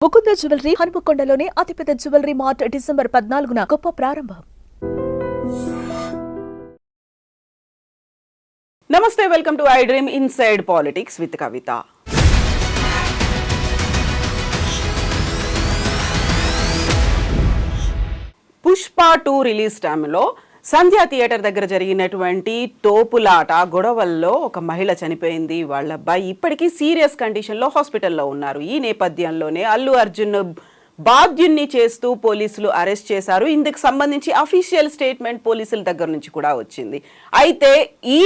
Mukunda jewellery హనుమకొండలోని అతిపెద్ద jewellery mart December 14న గొప్ప ప్రారంభం. నమస్తే, welcome to I dream inside politics with Kavitha. Pushpa 2 release టైంలో సంధ్యా థియేటర్ దగ్గర జరిగినటువంటి తోపులాట గొడవల్లో ఒక మహిళ చనిపోయింది. వాళ్ళ అబ్బాయి ఇప్పటికీ సీరియస్ కండిషన్లో హాస్పిటల్లో ఉన్నారు. ఈ నేపథ్యంలోనే అల్లు అర్జున్ బాధ్యుణ్ణి చేస్తూ పోలీసులు అరెస్ట్ చేశారు. ఇందుకు సంబంధించి అఫీషియల్ స్టేట్మెంట్ పోలీసుల దగ్గర నుంచి కూడా వచ్చింది. అయితే ఈ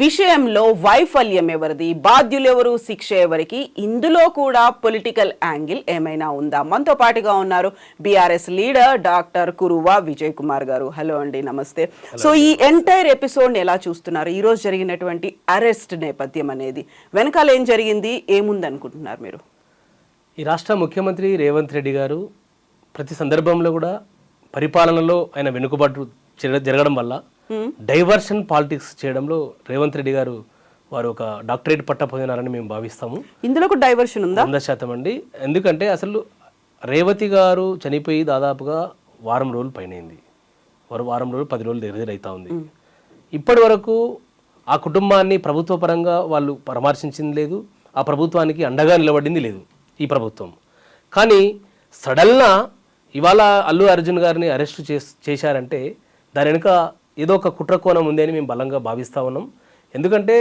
విషయంలో వైఫల్యం ఎవరిది, బాధ్యులు ఎవరు, శిక్ష ఎవరికి, ఇందులో కూడా పొలిటికల్ యాంగిల్ ఏమైనా ఉందా? మనతో పాటుగా ఉన్నారు BRS leader doctor కురువా Vijay Kumar గారు. హలో అండి, నమస్తే. సో ఈ ఎంటైర్ ఎపిసోడ్ని ఎలా చూస్తున్నారు? ఈరోజు జరిగినటువంటి అరెస్ట్ నేపథ్యం అనేది వెనకాల ఏం జరిగింది, ఏముంది అనుకుంటున్నారు మీరు? ఈ రాష్ట్ర ముఖ్యమంత్రి రేవంత్ రెడ్డి గారు ప్రతి సందర్భంలో కూడా పరిపాలనలో ఆయన వెనుకబాటు జరగడం వల్ల డైవర్షన్ పాలిటిక్స్ చేయడంలో రేవంత్ రెడ్డి గారు వారు ఒక డాక్టరేట్ పట్టా పొందినారని మేము భావిస్తాము. ఇందులో కూడా డైవర్షన్ ఉందా? 100% అండి. ఎందుకంటే అసలు రేవతి గారు చనిపోయి దాదాపుగా వారం రోజులు పైనైంది. వారం రోజులు 10 రోజులు దగ్గర అవుతా ఉంది. ఇప్పటి వరకు ఆ కుటుంబాన్ని ప్రభుత్వ పరంగా వాళ్ళు పరామర్శించింది లేదు, ఆ ప్రభుత్వానికి అండగా నిలబడింది లేదు ఈ ప్రభుత్వం. కానీ సడన్గా ఇవాళ అల్లు అర్జున్ గారిని అరెస్ట్ చేశారంటే దాని వెనుక ఏదో ఒక కుట్రకోణం ఉంది అని మేము బలంగా భావిస్తూ ఉన్నాం. ఎందుకంటే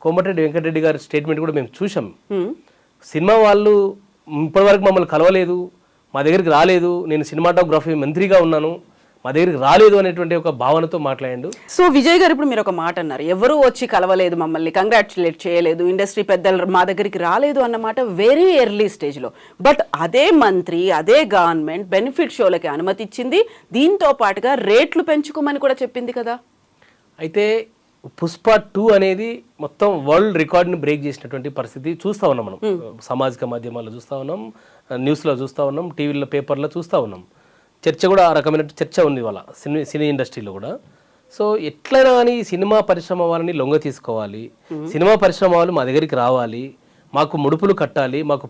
కోమటిరెడ్డి వెంకటరెడ్డి గారి స్టేట్మెంట్ కూడా మేము చూసాం. సినిమా వాళ్ళు ఇప్పటివరకు మమ్మల్ని కలవలేదు, మా దగ్గరికి రాలేదు, నేను సినిమాటోగ్రఫీ మంత్రిగా ఉన్నాను, మా దగ్గరికి రాలేదు అనేటువంటి ఒక భావనతో మాట్లాడాడు. సో విజయ్ గారు, ఇప్పుడు మీరు ఒక మాట అన్నారు, ఎవరు వచ్చి కలవలేదు, మమ్మల్ని కంగ్రాచులేట్ చేయలేదు, ఇండస్ట్రీ పెద్దలు మా దగ్గరికి రాలేదు అన్నమాట వెరీ ఎర్లీ స్టేజ్లో. బట్ అదే మంత్రి, అదే గవర్నమెంట్ బెనిఫిట్ షోలకి అనుమతి ఇచ్చింది, దీంతో పాటుగా రేట్లు పెంచుకోమని కూడా చెప్పింది కదా. అయితే పుష్ప 2 అనేది మొత్తం వరల్డ్ రికార్డ్ని బ్రేక్ చేసినటువంటి పరిస్థితి చూస్తూ ఉన్నాం. మనం సామాజిక మాధ్యమాల్లో చూస్తూ ఉన్నాం, న్యూస్లో చూస్తూ ఉన్నాం, టీవీలో పేపర్లో చూస్తూ ఉన్నాం. చర్చ కూడా ఆ రకమైన చర్చ ఉంది వాళ్ళ సినీ ఇండస్ట్రీలో కూడా. సో ఎట్లయినా కానీ సినిమా పరిశ్రమ వాళ్ళని లొంగ తీసుకోవాలి, సినిమా పరిశ్రమ వాళ్ళు మా దగ్గరికి రావాలి, మాకు ముడుపులు కట్టాలి, మాకు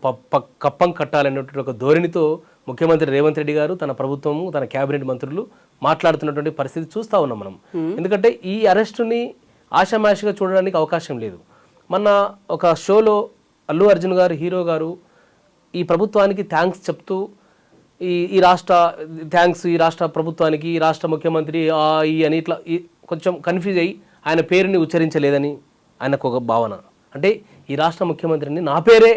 కప్పం కట్టాలి అనేటువంటి ఒక ధోరణితో ముఖ్యమంత్రి రేవంత్ రెడ్డి గారు, తన ప్రభుత్వము, తన క్యాబినెట్ మంత్రులు మాట్లాడుతున్నటువంటి పరిస్థితి చూస్తూ ఉన్నాం మనం. ఎందుకంటే ఈ అరెస్టుని ఆషామాషిగా చూడడానికి అవకాశం లేదు. మొన్న ఒక షోలో అల్లు అర్జున్ గారు, హీరో గారు ఈ ప్రభుత్వానికి థ్యాంక్స్ చెప్తూ ఈ రాష్ట్ర ప్రభుత్వానికి, ఈ రాష్ట్ర ముఖ్యమంత్రి ఈ అని ఇట్లా కొంచెం కన్ఫ్యూజ్ అయ్యి ఆయన పేరుని ఉచ్చరించలేదని ఆయనకు ఒక భావన. అంటే ఈ రాష్ట్ర ముఖ్యమంత్రిని నా పేరే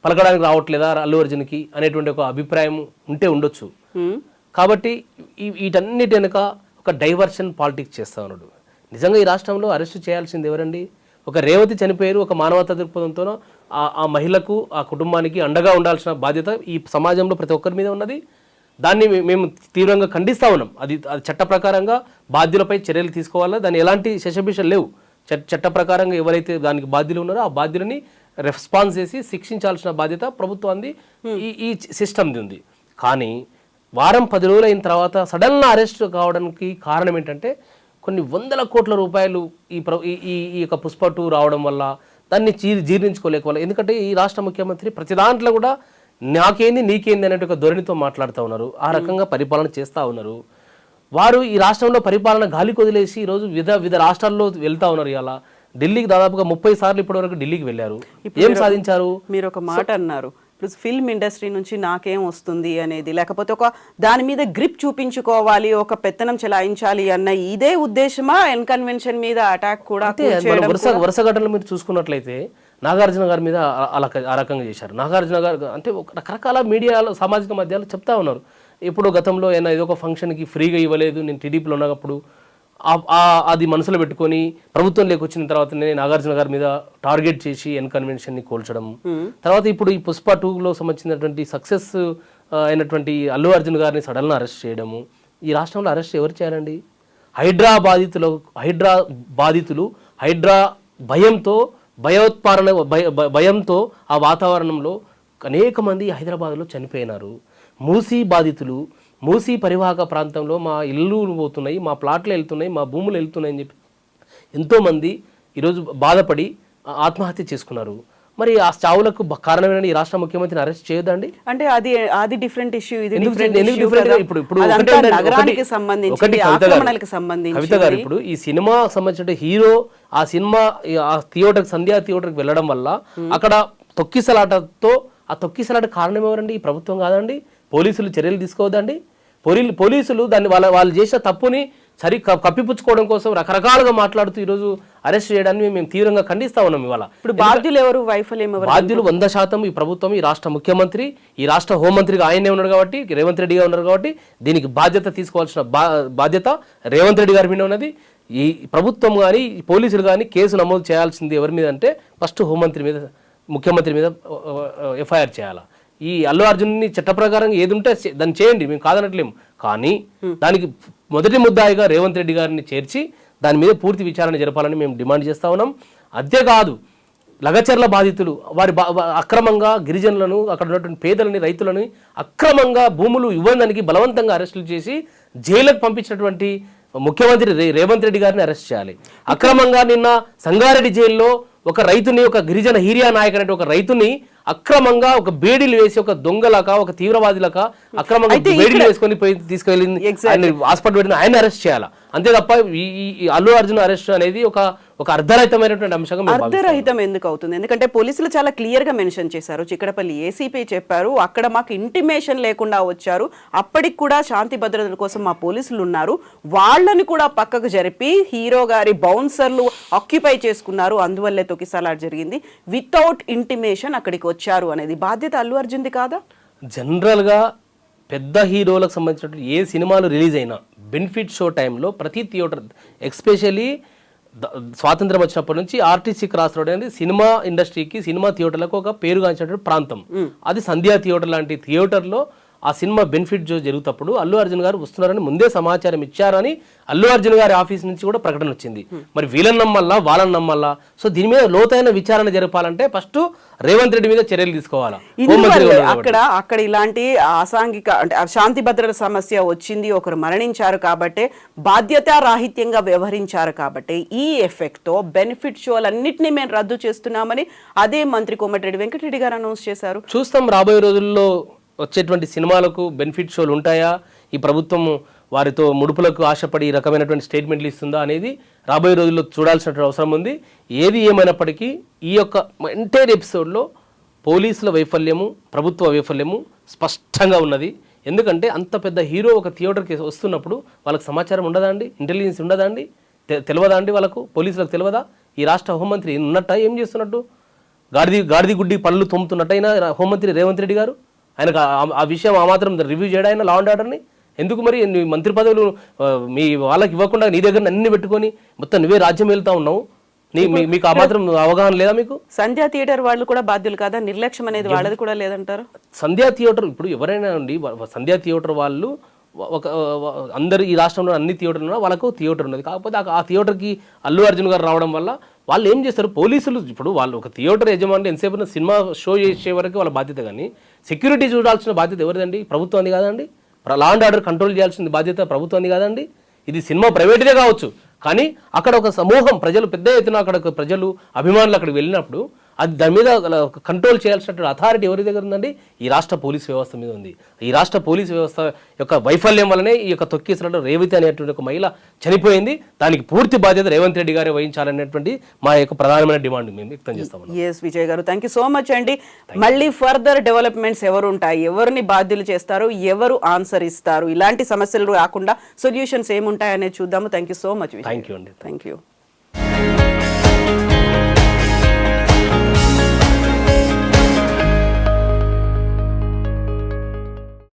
పలకడానికి రావట్లేదా అల్లు అర్జున్కి అనేటువంటి ఒక అభిప్రాయం ఉంటే ఉండొచ్చు. కాబట్టి వీటన్నిటి వెనుక ఒక డైవర్షన్ పాలిటిక్స్ చేస్తా ఉన్నాడు. నిజంగా ఈ రాష్ట్రంలో అరెస్ట్ చేయాల్సింది ఎవరండి? ఒక రేవతి చనిపోయారు, ఒక మానవతా దృక్పథంతో ఆ మహిళకు, ఆ కుటుంబానికి అండగా ఉండాల్సిన బాధ్యత ఈ సమాజంలో ప్రతి ఒక్కరి మీద ఉన్నది. దాన్ని మేము తీవ్రంగా ఖండిస్తూ ఉన్నాం. అది చట్ట ప్రకారంగా బాధ్యులపై చర్యలు తీసుకోవాలా, దాన్ని ఎలాంటి శశబిషలు లేవు. చట్ట ప్రకారంగా ఎవరైతే దానికి బాధ్యులు ఉన్నారో ఆ బాధ్యులని రెస్పాన్స్ చేసి శిక్షించాల్సిన బాధ్యత ప్రభుత్వాన్ని ఈ సిస్టమ్ది ఉంది. కానీ వారం 10 రోజులు అయిన తర్వాత సడన్గా అరెస్ట్ కావడానికి కారణం ఏంటంటే కొన్ని వందల కోట్ల రూపాయలు ఈ యొక్క పుష్ప 2 రావడం వల్ల దాన్ని జీర్ణించుకోలేకపోవాలి. ఎందుకంటే ఈ రాష్ట్ర ముఖ్యమంత్రి ప్రతి దాంట్లో కూడా నాకేంది నీకేంది అనే ఒక ధోరణితో మాట్లాడుతూ ఉన్నారు. ఆ రకంగా పరిపాలన చేస్తూ ఉన్నారు. వారు ఈ రాష్ట్రంలో పరిపాలన గాలికి వదిలేసి ఈరోజు వివిధ రాష్ట్రాల్లో వెళ్తూ ఉన్నారు. ఇలా ఢిల్లీకి దాదాపుగా 30 సార్లు ఇప్పటివరకు ఢిల్లీకి వెళ్ళారు. ఏం సాధించారు? మీరు ఒక మాట అన్నారు, ఫిల్మ్ ఇండస్ట్రీ నుంచి నాకేం వస్తుంది అనేది, లేకపోతే ఒక దాని మీద గ్రిప్ చూపించుకోవాలి, ఒక పెత్తనం చెలాయించాలి అన్న ఇదే ఉద్దేశమా ఎన్కన్వెన్షన్ మీద అటాక్ కూడా? వరుస ఘటనలు మీరు చూసుకున్నట్లయితే నాగార్జున గారి మీద ఆ రకంగా చేశారు. నాగార్జున గారు అంటే రకరకాల మీడియాలో, సామాజిక మాధ్యమాలు చెప్తా ఉన్నారు. ఇప్పుడు గతంలో ఏదో ఒక ఫంక్షన్కి ఫ్రీగా ఇవ్వలేదు, నేను టీడీపీలో ఉన్నప్పుడు అది మనసులో పెట్టుకొని ప్రభుత్వంలోకి వచ్చిన తర్వాత నాగార్జున గారి మీద టార్గెట్ చేసి ఎన్కన్వెన్షన్ని కోల్చడం. తర్వాత ఇప్పుడు ఈ పుష్ప 2లో సంబంధించినటువంటి సక్సెస్ అయినటువంటి అల్లు అర్జున్ గారిని సడన్గా అరెస్ట్ చేయడము. ఈ రాష్ట్రంలో అరెస్ట్ ఎవరు చేయాలండి? హైడ్రా బాధితులు హైడ్రా భయంతో ఆ వాతావరణంలో అనేక మంది హైదరాబాద్లో చనిపోయినారు. మూసీ బాధితులు, మూసీ పరివాహక ప్రాంతంలో మా ఇల్లు పోతున్నాయి, మా ప్లాట్లు వెళ్తున్నాయి, మా భూములు వెళ్తున్నాయి అని చెప్పి ఎంతోమంది ఈరోజు బాధపడి ఆత్మహత్య చేసుకున్నారు. మరి ఆ చావులకు కారణమైన ఈ రాష్ట్ర ముఖ్యమంత్రిని అరెస్ట్ చేయొద్దండి? అంటే అది డిఫరెంట్ ఇష్యూ, ఇది ఎందుకు డిఫరెంట్ ఎందుకు ఇష్యూ different కదా. గా ఇప్పుడు అదంతా ఒకటి నగరానికి ఒకటి సంబంధించి, కవిత గారు, ఆక్రమణలకు సంబంధించి. కవిత గారు, ఇప్పుడు ఈ సినిమా సంబంధించిన హీరో ఆ సినిమా ఆ థియేటర్ సంధ్యా థియేటర్కి వెళ్ళడం వల్ల అక్కడ తొక్కిసలాటతో, ఆ తొక్కిసలాట కారణం ఎవరండి? ఈ ప్రభుత్వం కాదండి? పోలీసులు చర్యలు తీసుకోవద్దండి? పోలీసులు దాన్ని వాళ్ళు చేసిన తప్పుని కప్పిపుచ్చుకోవడం కోసం రకరకాలుగా మాట్లాడుతూ ఈరోజు అరెస్ట్ చేయడాన్ని మేము తీవ్రంగా ఖండిస్తా ఉన్నాం. ఇవాళ ఇప్పుడు బాధ్యులు ఎవరు, వైఫల్యం ఎవరు? బాధ్యులు 100% ఈ ప్రభుత్వం, ఈ రాష్ట్ర ముఖ్యమంత్రి, ఈ రాష్ట్ర హోంమంత్రిగా ఆయనే ఉన్నారు కాబట్టి, రేవంత్ రెడ్డిగా ఉన్నారు కాబట్టి దీనికి బాధ్యత తీసుకోవాల్సిన బాధ్యత రేవంత్ రెడ్డి గారి మీద ఉన్నది. ఈ ప్రభుత్వం కానీ పోలీసులు కానీ కేసు నమోదు చేయాల్సింది ఎవరి మీద అంటే ఫస్ట్ హోంమంత్రి మీద, ముఖ్యమంత్రి మీద ఎఫ్ఐఆర్ చేయాలా. ఈ అల్లు అర్జున్ని చట్ట ప్రకారం ఏది ఉంటే దాన్ని చేయండి, మేము కాదనట్లేము. కానీ దానికి మొదటి ముద్దాయిగా రేవంత్ రెడ్డి గారిని చేర్చి దాని మీద పూర్తి విచారణ జరపాలని మేము డిమాండ్ చేస్తా ఉన్నాం. అంతేకాదు లగచర్ల బాధితులు అక్రమంగా గిరిజనులను, అక్కడ ఉన్నటువంటి పేదలని, రైతులని అక్రమంగా భూములు ఇవ్వడానికి బలవంతంగా అరెస్టులు చేసి జైలుకు పంపించినటువంటి ముఖ్యమంత్రి రేవంత్ రెడ్డి గారిని అరెస్ట్ చేయాలి. అక్రమంగా నిన్న సంగారెడ్డి జైల్లో ఒక రైతుని, ఒక గిరిజన హీరియా నాయక్ అనే ఒక రైతుని అక్రమంగా ఒక బేడీలు వేసి, ఒక దొంగలక, ఒక తీవ్రవాదులక అక్రమంగా బేడీలు వేసుకొని తీసుకెళ్ళింది, హాస్పిటల్ పెట్టింది, ఆయన అరెస్ట్ చేయాలా. అంతే తప్ప ఈ అల్లు అర్జున్ అరెస్ట్ అనేది ఒక అర్ధరహితమైనటువంటి అంశంగా. అర్ధరహితం ఎందుకు అవుతుంది? ఎందుకంటే పోలీసులు చాలా క్లియర్ గా మెన్షన్ చేశారు. చిక్కడపల్లి ఏసీపీ చెప్పారు, అక్కడ మాకు ఇంటిమేషన్ లేకుండా వచ్చారు, అప్పటికి కూడా శాంతి భద్రతల కోసం మా పోలీసులు ఉన్నారు, వాళ్ళని కూడా పక్కకు జరిపి హీరో గారి బౌన్సర్లు ఆక్యుపై చేసుకున్నారు, అందువల్లే తొక్కిసలాట జరిగింది, వితౌట్ ఇంటిమేషన్ అక్కడికి వచ్చారు అనేది బాధ్యత అల్లు అర్జున్ది కాదా? జనరల్ గా పెద్ద హీరోలకు సంబంధించినటువంటి ఏ సినిమాలు రిలీజ్ అయినా బెనిఫిట్ షో టైంలో ప్రతి థియేటర్, ఎస్పెషల్లీ స్వాతంత్రం వచ్చినప్పటి నుంచి ఆర్టీసీ క్రాస్ రోడ్ అనేది సినిమా ఇండస్ట్రీకి, సినిమా థియేటర్లకు ఒక పేరుగాంచినటువంటి ప్రాంతం. అది సంధ్యా థియేటర్ లాంటి థియేటర్లో ఆ సినిమా బెనిఫిట్ షో జరుగుతప్పుడు అల్లు అర్జున్ గారు వస్తున్నారని ముందే సమాచారం ఇచ్చారని అల్లు అర్జున్ గారి ఆఫీస్ నుంచి కూడా ప్రకటన వచ్చింది. మరి వీళ్ళని నమ్మల్లా, వాళ్ళని నమ్మల్లా? సో దీని మీద లోతైన విచారణ జరపాలంటే ఫస్ట్ రేవంత్ రెడ్డి మీద చర్యలు తీసుకోవాలా. అక్కడ ఇలాంటి అసాంఘిక అంటే శాంతి భద్రత సమస్య వచ్చింది, ఒకరు మరణించారు కాబట్టి, బాధ్యత రాహిత్యంగా వ్యవహరించారు కాబట్టి ఈ ఎఫెక్ట్ తో బెనిఫిట్ షోలన్నింటినీ మేము రద్దు చేస్తున్నామని అదే మంత్రి కోమటిరెడ్డి వెంకటరెడ్డి గారు అనౌన్స్ చేశారు. చూస్తాం రాబోయే రోజుల్లో వచ్చేటువంటి సినిమాలకు బెనిఫిట్ షోలు ఉంటాయా, ఈ ప్రభుత్వం వారితో ముడుపులకు ఆశపడి ఈ రకమైనటువంటి స్టేట్మెంట్లు ఇస్తుందా అనేది రాబోయే రోజుల్లో చూడాల్సిన అవసరం ఉంది. ఏది ఏమైనప్పటికీ ఈ యొక్క ఎంటైర్ ఎపిసోడ్లో పోలీసుల వైఫల్యము, ప్రభుత్వ వైఫల్యము స్పష్టంగా ఉన్నది. ఎందుకంటే అంత పెద్ద హీరో ఒక థియేటర్కి వస్తున్నప్పుడు వాళ్ళకి సమాచారం ఉండదా అండి? ఇంటెలిజెన్స్ ఉండదా అండి? తెలియదా అండి? వాళ్ళకు పోలీసులకు తెలియదా? ఈ రాష్ట్ర హోంమంత్రి ఉన్నట్ట ఏం చేస్తున్నట్టు? గాడిది గుడ్డి పళ్ళు తోముతున్నట్టయినా హోంమంత్రి రేవంత్ రెడ్డి గారు, ఆయనకు ఆ విషయం ఆ మాత్రం రివ్యూ చేయడం, ఆయన లా అండ్ ఆర్డర్ని ఎందుకు మరి మంత్రి పదవులు మీ వాళ్ళకి ఇవ్వకుండా నీ దగ్గర అన్ని పెట్టుకొని మొత్తం నువ్వే రాజ్యం వెళ్తా ఉన్నావు? మీకు ఆ మాత్రం అవగాహన లేదా మీకు? సంధ్యా థియేటర్ వాళ్ళు కూడా బాధ్యులు కాదా? నిర్లక్ష్యం అనేది వాళ్ళది కూడా లేదంటారు. సంధ్యా థియేటర్ ఇప్పుడు ఎవరైనా అండి, సంధ్యా థియేటర్ వాళ్ళు అందరు ఈ రాష్ట్రంలో అన్ని థియేటర్లు వాళ్ళకు థియేటర్ ఉన్నది. కాకపోతే ఆ థియేటర్కి అల్లు అర్జున్ గారు రావడం వల్ల వాళ్ళు ఏం చేస్తారు? పోలీసులు ఇప్పుడు వాళ్ళు ఒక థియేటర్ యజమాని ఎంతసేపు సినిమా షో చేసే వరకు వాళ్ళ బాధ్యత, కానీ సెక్యూరిటీ చూడాల్సిన బాధ్యత ఎవరిదండి? ప్రభుత్వాన్ని కాదండి? లా అండ్ ఆర్డర్ కంట్రోల్ చేయాల్సిన బాధ్యత ప్రభుత్వాన్ని కాదండి? ఇది సినిమా ప్రైవేట్గా కావచ్చు, కానీ అక్కడ ఒక సమూహం ప్రజలు, పెద్ద ఎత్తున అక్కడ ప్రజలు, అభిమానులు అక్కడికి వెళ్ళినప్పుడు అది దాని మీద కంట్రోల్ చేయాల్సినటువంటి అథారిటీ ఎవరి దగ్గర ఉందండి? ఈ రాష్ట్ర పోలీస్ వ్యవస్థ మీద ఉంది. ఈ రాష్ట్ర పోలీస్ వ్యవస్థ యొక్క వైఫల్యం వల్లనే ఈ యొక్క తొక్కిసలాటలో రేవతి అనేటువంటి ఒక మహిళ చనిపోయింది. దానికి పూర్తి బాధ్యత రేవంత్ రెడ్డి గారే వహించాలనేటువంటి మా యొక్క ప్రధానమైన డిమాండ్ మేము వ్యక్తం చేస్తాము. ఎస్ విజయ్ గారు, థ్యాంక్ యూ సో మచ్ అండి. మళ్ళీ ఫర్దర్ డెవలప్మెంట్స్ ఎవరు ఉంటాయి, ఎవరిని బాధ్యులు చేస్తారు, ఎవరు ఆన్సర్ ఇస్తారు, ఇలాంటి సమస్యలు రాకుండా సొల్యూషన్స్ ఏముంటాయనేది చూద్దాము. Thank you so much. Thank you అండి. Thank you.